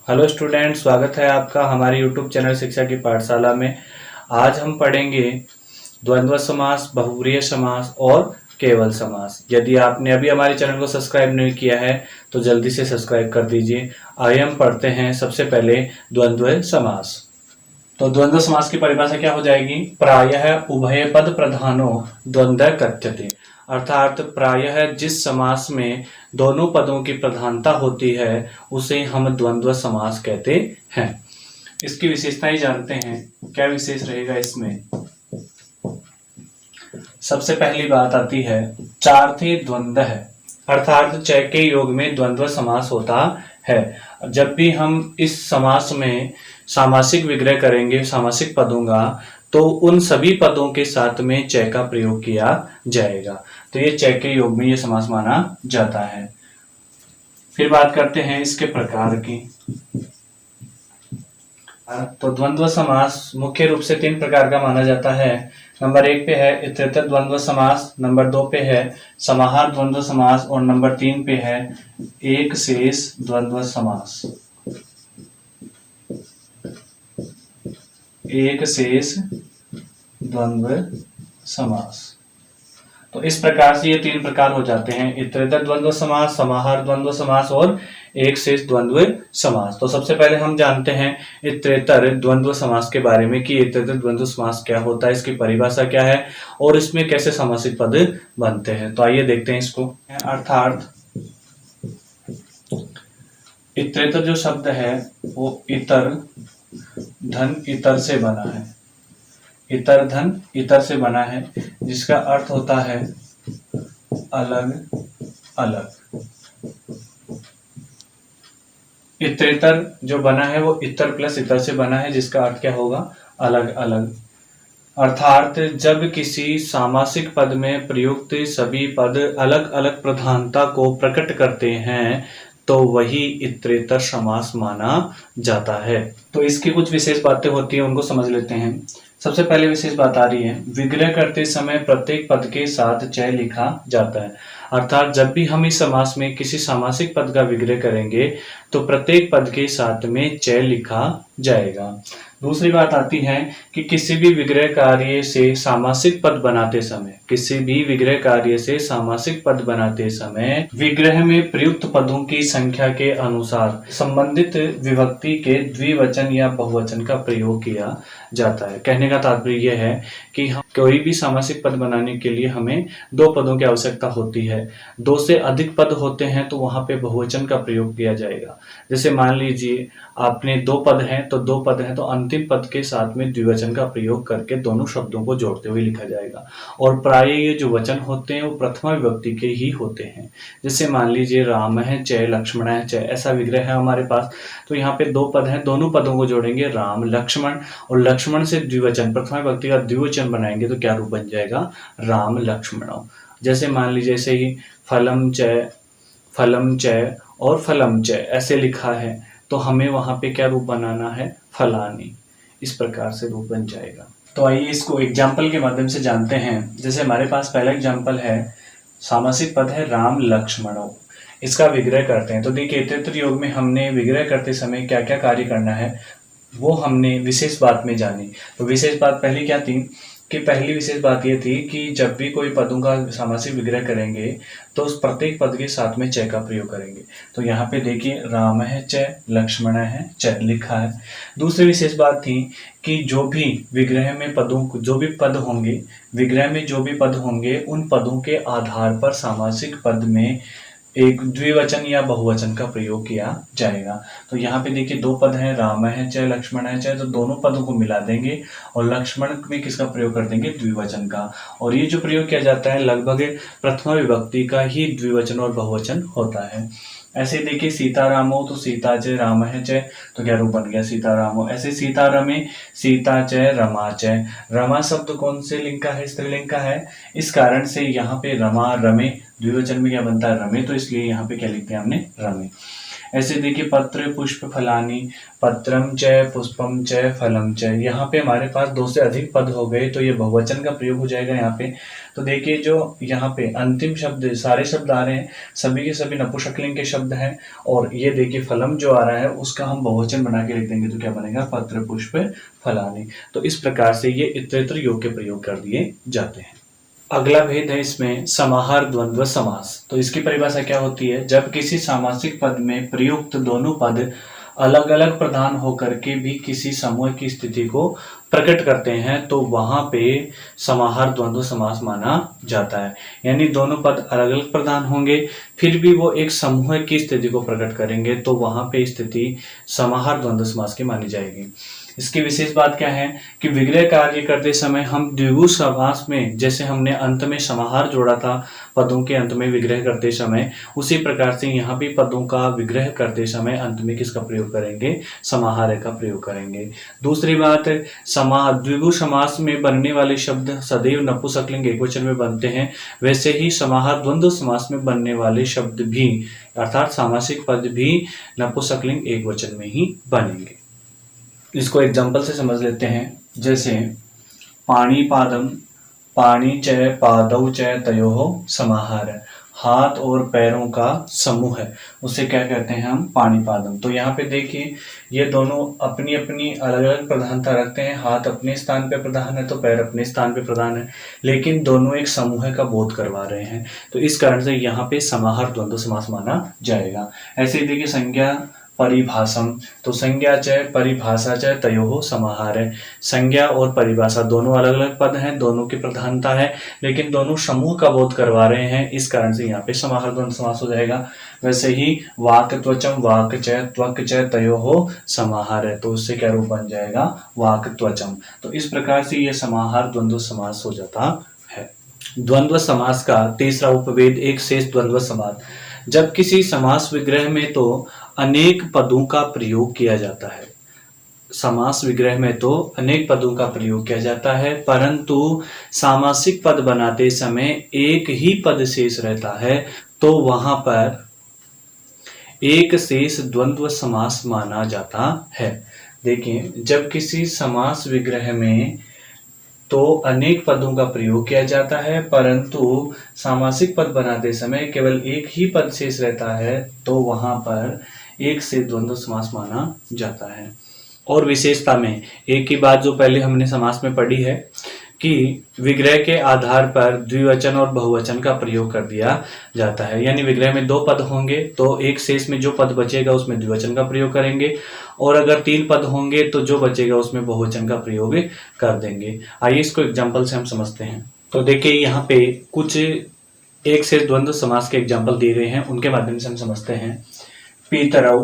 Hello student, स्वागत है आपका हमारे यूट्यूब चैनल शिक्षा की पाठशाला में। आज हम पढ़ेंगे द्वंद्व समास, बहुव्रीहि समास और केवल समास। यदि आपने अभी हमारे चैनल को सब्सक्राइब नहीं किया है तो जल्दी से सब्सक्राइब कर दीजिए। आइए हम पढ़ते हैं सबसे पहले द्वंद्व समास। तो द्वंद्व समास की परिभाषा क्या हो जाएगी? प्रायः उभय पद प्रधानो द्वंद्व कथ्यते। अर्थात प्रायः जिस समास में दोनों पदों की प्रधानता होती है उसे हम द्वंद्व समास कहते हैं। इसकी विशेषताएं जानते हैं। क्या विशेष रहेगा इसमें? सबसे पहली बात आती है चार्थे द्वंद्व है, अर्थात च के योग में द्वंद्व समास होता है। जब भी हम इस समास में सामासिक विग्रह करेंगे, सामासिक पदों का, तो उन सभी पदों के साथ में च का प्रयोग किया जाएगा। तो ये च के योग में ये समास माना जाता है। फिर बात करते हैं इसके प्रकार की। तो द्वंद्व समास मुख्य रूप से 3 प्रकार का माना जाता है। नंबर 1 पे है इतरेतर द्वंद्व समास, नंबर 2 पे है समाहार द्वंद्व समास और नंबर 3 पे है एक शेष द्वंद्व समास। एक शेष द्वंद्व समास। तो इस प्रकार से ये 3 प्रकार हो जाते हैं, इतरेतर द्वंद्व समास, समाहार द्वंद्व समास और एक शेष द्वंद्व समास। तो सबसे पहले हम जानते हैं इतरेतर द्वंद्व समास के बारे में कि इतरेतर द्वंद्व समास क्या होता है, इसकी परिभाषा क्या है और इसमें कैसे सामासिक पद बनते हैं। तो आइए देखते हैं इसको। अर्थात इतरेतर जो शब्द है वो इतर धन इतर से बना है। इतर धन इतर से बना है, जिसका अर्थ होता है अलग अलग। इतरेतर जो बना है वो इतर प्लस इतर से बना है, जिसका अर्थ क्या होगा? अलग अलग। अर्थात जब किसी सामासिक पद में प्रयुक्त सभी पद अलग अलग प्रधानता को प्रकट करते हैं तो वही इतरेतर समास माना जाता है। तो इसकी कुछ विशेष बातें होती हैं, उनको समझ लेते हैं। सबसे पहले विशेष बात आ रही है, विग्रह करते समय प्रत्येक पद के साथ च लिखा जाता है। अर्थात जब भी हम इस समास में किसी सामासिक पद का विग्रह करेंगे तो प्रत्येक पद के साथ में च लिखा जाएगा। दूसरी बात आती है कि किसी भी विग्रह कार्य से सामासिक पद बनाते समय, किसी भी विग्रह कार्य से सामासिक पद बनाते समय विग्रह में प्रयुक्त पदों की संख्या के अनुसार संबंधित विभक्ति के द्विवचन या बहुवचन का प्रयोग किया जाता है। कहने का तात्पर्य यह है कि हम कोई भी सामासिक पद बनाने के लिए हमें 2 पदों की आवश्यकता होती है। 2 से अधिक पद होते हैं तो वहां पे बहुवचन का प्रयोग किया जाएगा। जैसे मान लीजिए आपने 2 पद हैं तो 2 पद हैं तो अंतिम पद के साथ में द्विवचन का प्रयोग करके दोनों शब्दों को जोड़ते हुए लिखा जाएगा। और प्राय ये जो वचन होते हैं वो प्रथमा विभक्ति के ही होते हैं। जैसे मान लीजिए राम है च, लक्ष्मण है च, ऐसा विग्रह है हमारे पास। तो यहाँ पे 2 पद हैं, दोनों पदों को जोड़ेंगे राम लक्ष्मण, और लक्ष्मण से द्विवचन प्रथमा विभक्ति का द्विवचन बनाएंगे तो क्या रूप बन जाएगा? राम लक्ष्मणौ। जैसे मान लीजिए ऐसे ही फलम च और फलम च ऐसे लिखा है तो हमें वहां पे क्या रूप बनाना है? फलानी। इस प्रकार से रूप बन जाएगा। तो आइए इसको एग्जाम्पल के माध्यम से जानते हैं। जैसे हमारे पास पहला एग्जाम्पल है, सामासिक पद है राम लक्ष्मणौ, इसका विग्रह करते हैं। तो देखिए इतरेतर योग में हमने विग्रह करते समय क्या क्या कार्य करना है वो हमने विशेष बात में जानी। तो विशेष बात पहली क्या थी कि पहली विशेष बात ये थी कि जब भी कोई पदों का सामासिक विग्रह करेंगे तो उस प्रत्येक पद के साथ में च का प्रयोग करेंगे। तो यहाँ पे देखिए राम है च, लक्ष्मण है च लिखा है। दूसरी विशेष बात थी कि जो भी विग्रह में पदों, जो भी पद होंगे, विग्रह में जो भी पद होंगे उन पदों के आधार पर सामासिक पद में एक द्विवचन या बहुवचन का प्रयोग किया जाएगा। तो यहाँ पे देखिए 2 पद हैं, राम है च, लक्ष्मण है च, तो दोनों पदों को मिला देंगे और लक्ष्मण में किसका प्रयोग कर देंगे? द्विवचन का। और ये जो प्रयोग किया जाता है लगभग प्रथमा विभक्ति का ही द्विवचन और बहुवचन होता है। ऐसे देखिए सीतारामो, तो सीता च राम है च, तो क्या रूप बन गया? सीतारामो। ऐसे सीतारमे, सीता च रमा च। रमा शब्द कौन से लिंग का है? स्त्रीलिंग का है। इस कारण से यहाँ पे रमा रमे द्विवचन में क्या बनता है? रमे, तो इसलिए यहाँ पे क्या लिखते हैं हमने? रमे। ऐसे देखिए पत्र पुष्प फलानी, पत्रम च पुष्पम च फलम च, यहाँ पे हमारे पास दो से अधिक पद हो गए तो ये बहुवचन का प्रयोग हो जाएगा यहाँ पे। तो देखिए जो यहाँ पे अंतिम शब्द सारे शब्द आ रहे हैं सभी के सभी नपुंसकलिंग के शब्द हैं, और ये देखिए फलम जो आ रहा है उसका हम बहुवचन बना के लिख देंगे तो क्या बनेगा, पत्र पुष्प फलानी। तो इस प्रकार से ये इतरेतर योग के प्रयोग कर दिए जाते हैं। अगला भेद है इसमें समाहार द्वंद्व समास। तो इसकी परिभाषा क्या होती है, जब किसी सामासिक पद में प्रयुक्त दोनों पद अलग अलग प्रधान होकर के भी किसी समूह की स्थिति को प्रकट करते हैं तो वहां पे समाहार द्वंद्व समास माना जाता है। यानी दोनों पद अलग अलग प्रधान होंगे फिर भी वो एक समूह की स्थिति को प्रकट करेंगे तो वहां पे स्थिति समाहार द्वंद्व समास की मानी जाएगी। इसकी विशेष बात क्या है कि विग्रह कार्य करते समय हम द्विगु समास में जैसे हमने अंत में समाहार जोड़ा था पदों के अंत में विग्रह करते समय, उसी प्रकार से यहाँ भी पदों का विग्रह करते समय अंत में किसका प्रयोग करेंगे, समाहार का प्रयोग करेंगे। दूसरी बात, द्विगु समास में बनने वाले शब्द सदैव नपुंसकलिंग एकवचन में बनते हैं, वैसे ही समाहार द्वंद्व समास में बनने वाले शब्द भी अर्थात सामासिक पद भी नपुंसकलिंग एकवचन में ही बनेंगे। इसको एग्जाम्पल से समझ लेते हैं, जैसे पाणी पादम, पाणी च पादौ च तयोः समाहार, हाथ और पैरों का समूह है उसे क्या कहते हैं हम, पाणी पादम। तो यहाँ पे देखिए ये दोनों अपनी अपनी अलग अलग प्रधानता रखते हैं, हाथ अपने स्थान पे प्रधान है तो पैर अपने स्थान पे प्रधान है, लेकिन दोनों एक समूह का बोध करवा रहे हैं तो इस कारण से यहाँ पे समाहार द्वंद्व समास माना जाएगा। ऐसे ही देखिए संज्ञा परिभाषम, तो संज्ञा च परिभाषा च तयोः समाहार है, संज्ञा और परिभाषा दोनों अलग अलग पद हैं, दोनों की प्रधानता है लेकिन दोनों समूह का बोध करवा रहे हैं, इस कारण से यहाँ पे समाहार द्वंद्व समास हो जाएगा। वैसे ही वाक त्वचम वाक च त्वक च तयोः समाहार है, तो उससे क्या रूप बन जाएगा, वाक त्वचम। तो इस प्रकार से ये समाहार द्वंद्व समास हो जाता है। द्वंद्व समास का तीसरा उपभेद एक शेष द्वंद्व समास। जब किसी समास विग्रह में तो अनेक पदों का प्रयोग किया जाता है, समास विग्रह में तो अनेक पदों का प्रयोग किया जाता है परंतु सामासिक पद बनाते समय एक ही पद शेष रहता है तो वहां पर एक शेष द्वंद्व समास माना जाता है। देखिए जब किसी समास विग्रह में तो अनेक पदों का प्रयोग किया जाता है परंतु सामासिक पद बनाते समय केवल एक ही पद शेष रहता है तो वहां पर एक से द्वंद्व समास माना जाता है। और विशेषता में एक ही बात जो पहले हमने समास में पढ़ी है कि विग्रह के आधार पर द्विवचन और बहुवचन का प्रयोग कर दिया जाता है, यानी विग्रह में दो पद होंगे तो एक शेष में जो पद बचेगा उसमें द्विवचन का प्रयोग करेंगे और अगर तीन पद होंगे तो जो बचेगा उसमें बहुवचन का प्रयोग कर देंगे। आइए इसको एग्जाम्पल से हम समझते हैं। तो देखिए यहाँ पे कुछ एक शेष द्वंद्व समास के एग्जाम्पल दिए गए हैं, उनके माध्यम से हम समझते हैं। पीतरौ,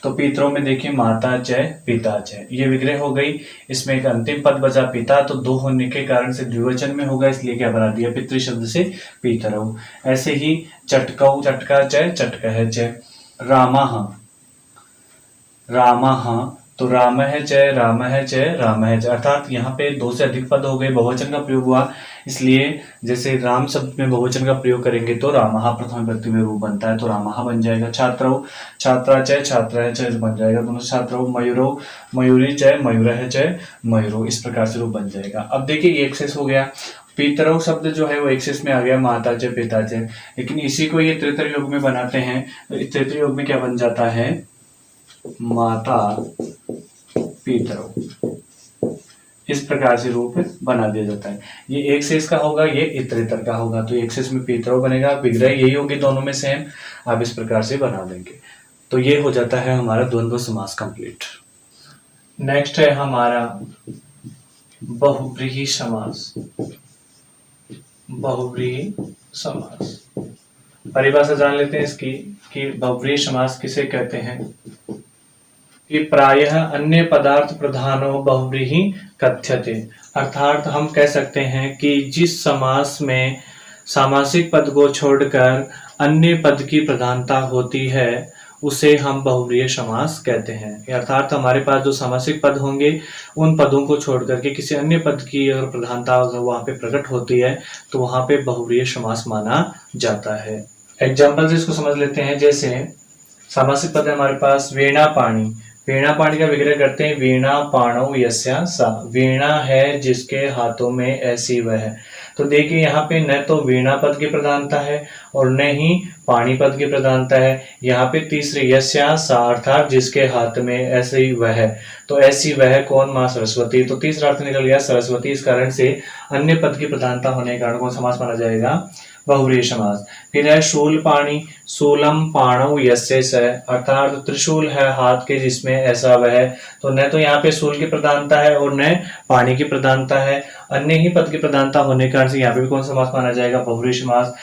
तो पीतरौ में देखिए माता च पिता च, ये विग्रह हो गई, इसमें एक अंतिम पद बचा पिता तो दो होने के कारण से द्विवचन में होगा इसलिए क्या बना दिया पितृ शब्द से पीतरौ। ऐसे ही चटकौ, चटका च चटकह च, रामः, रामः तो रामः च रामः च रामः च, अर्थात यहाँ पे दो से अधिक पद हो गए, बहुवचन का प्रयोग हुआ इसलिए जैसे राम शब्द में बहुवचन का प्रयोग करेंगे तो रामः प्रथम व्यक्ति में रूप बनता है तो रामः बन जाएगा। छात्रौ, छात्रा च छात्रः च बन जाएगा दोनों छात्रौ। मयूरौ, मयूरी च मयूरः च मयूरो, इस प्रकार से रूप बन जाएगा। अब देखिए ये एक शेष हो गया, पितरौ शब्द जो है वो एक शेष में आ गया माता च पिता च, लेकिन इसी को ये त्रितर योग में बनाते हैं तो त्रितर योग में क्या बन जाता है, माता पितरौ, इस प्रकार से रूप बना दिया जाता है। ये एक शेष का होगा, ये इतरेतर का होगा, तो एक शेष में पितरौ बनेगा, विग्रह यही होगी दोनों में सेम, आप इस प्रकार से बना देंगे। तो ये हो जाता है हमारा द्वंद्व समास कंप्लीट। नेक्स्ट है हमारा बहुव्रीहि समास। बहुव्रीहि समास परिभाषा जान लेते हैं इसकी कि बहुव्रीहि समास किसे कहते हैं कि प्रायः अन्य पदार्थ प्रधानो बहुव्रीहि कथ्यते, अर्थात हम कह सकते हैं कि जिस समास में सामासिक पद को छोड़कर अन्य पद की प्रधानता होती है उसे हम बहुव्रीहि समास कहते हैं। अर्थात हमारे पास जो सामासिक पद होंगे उन पदों को छोड़ करके किसी अन्य पद की अगर प्रधानता अगर वहां पे प्रकट होती है तो वहां पे बहुव्रीहि समास माना जाता है। एग्जाम्पल से इसको समझ लेते हैं, जैसे सामासिक पद है हमारे पास वीणा पाणी। वीणा पाणी का विग्रह करते हैं वीणा पाणौ यस्या सा। वीणा है जिसके हाथों में ऐसी वह। तो देखिए यहाँ पे न तो वीणा पद की प्रधानता है और न ही पाणी पद की प्रधानता है। यहाँ पे तीसरे यस्या सा अर्थात जिसके हाथ में ऐसी वह। तो ऐसी वह कौन? माँ सरस्वती। तो तीसरा अर्थ निकल गया सरस्वती। इस कारण से अन्य पद की प्रधानता होने के कारण कौन समास माना जाएगा? बहुव्रीहि समास। फिर है शूल पाणी। शूलम पाणौ यस्य स अर्थात त्रिशूल है हाथ के जिसमें ऐसा वह। तो न तो यहाँ पे शूल की प्रधानता है और न पाणी की प्रधानता है। अन्य ही पद की प्रधानता होने के कारण से यहाँ पे भी कौन समास माना जाएगा? बहुव्रीहि समास।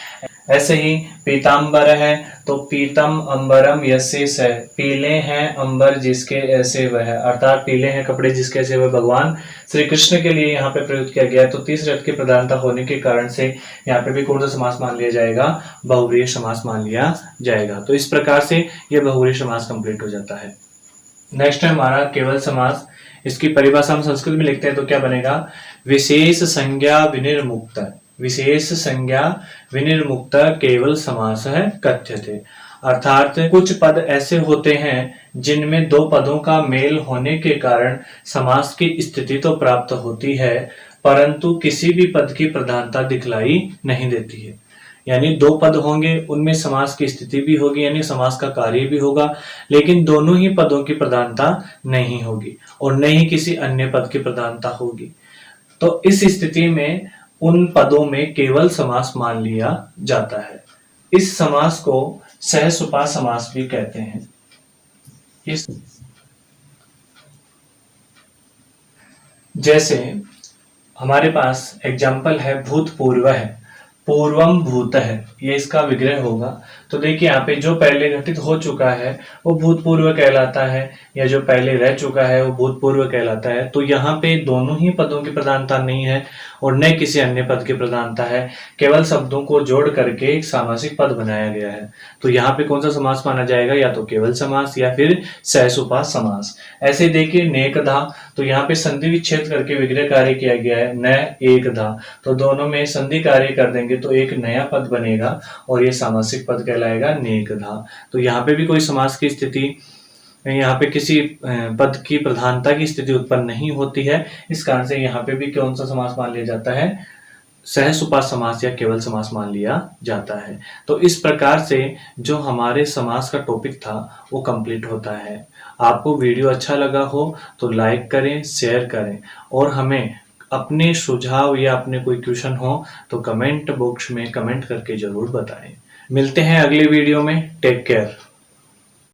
ऐसे ही पीताम्बर है तो पीतम अंबरम यस्य स। पीले हैं अंबर जिसके ऐसे वह, अर्थात पीले हैं कपड़े जिसके ऐसे वह भगवान श्री कृष्ण के लिए यहाँ पे प्रयुक्त किया गया है। तो तीसरे अर्थ की प्रधानता होने के कारण से यहाँ पे भी कौन सा समास मान लिया जाएगा? बहुव्रीहि समास मान लिया जाएगा। तो इस प्रकार से यह बहुव्रीहि समास कंप्लीट हो जाता है। नेक्स्ट है हमारा केवल समास। इसकी परिभाषा हम संस्कृत में लिखते हैं तो क्या बनेगा? विशेष संज्ञा विनिर्मुक्त। विशेष संज्ञा विनिर्मुक्त केवल समास है कथ्यते। अर्थात कुछ पद ऐसे होते हैं जिनमें दो पदों का मेल होने के कारण समास की स्थिति तो प्राप्त होती है परंतु किसी भी पद की प्रधानता दिखलाई नहीं देती है। यानी दो पद होंगे उनमें समास की स्थिति भी होगी यानी समास का कार्य भी होगा लेकिन दोनों ही पदों की प्रधानता नहीं होगी और न ही किसी अन्य पद की प्रधानता होगी। तो इस स्थिति में उन पदों में केवल समास मान लिया जाता है। इस समास को सहसुपा समास भी कहते हैं। इस जैसे हमारे पास एग्जाम्पल है भूतपूर्व है, पूर्वम भूत है, ये इसका विग्रह होगा। तो देखिए यहाँ पे जो पहले घटित हो चुका है वो भूतपूर्व कहलाता है या जो पहले रह चुका है वो भूतपूर्व कहलाता है। तो यहाँ पे दोनों ही पदों की प्रधानता नहीं है और न किसी अन्य पद की प्रधानता है, केवल शब्दों को जोड़ करके एक सामासिक पद बनाया गया है। तो यहाँ पे कौन सा समास माना जाएगा? या तो केवल समास या फिर सहसुपा समास। ऐसे देखिए नेकधा, तो यहाँ पे संधि विच्छेद करके विग्रह कार्य किया गया है न एकधा। तो दोनों में संधि कार्य कर देंगे तो एक नया पद बनेगा और ये सामासिक पद कहलाएगा नेकधा। तो यहाँ पे भी कोई समास की स्थिति, यहाँ पे किसी पद की प्रधानता की स्थिति उत्पन्न नहीं होती है। इस कारण से यहाँ पे भी कौन सा समास मान लिया जाता है? सहसुपा समास या केवल समास मान लिया जाता है। तो इस प्रकार से जो हमारे समास का टॉपिक था वो कंप्लीट होता है। आपको वीडियो अच्छा लगा हो तो लाइक करें, शेयर करें और हमें अपने सुझाव या अपने कोई क्वेश्चन हो तो कमेंट बॉक्स में कमेंट करके जरूर बताएं। मिलते हैं अगले वीडियो में। Take care.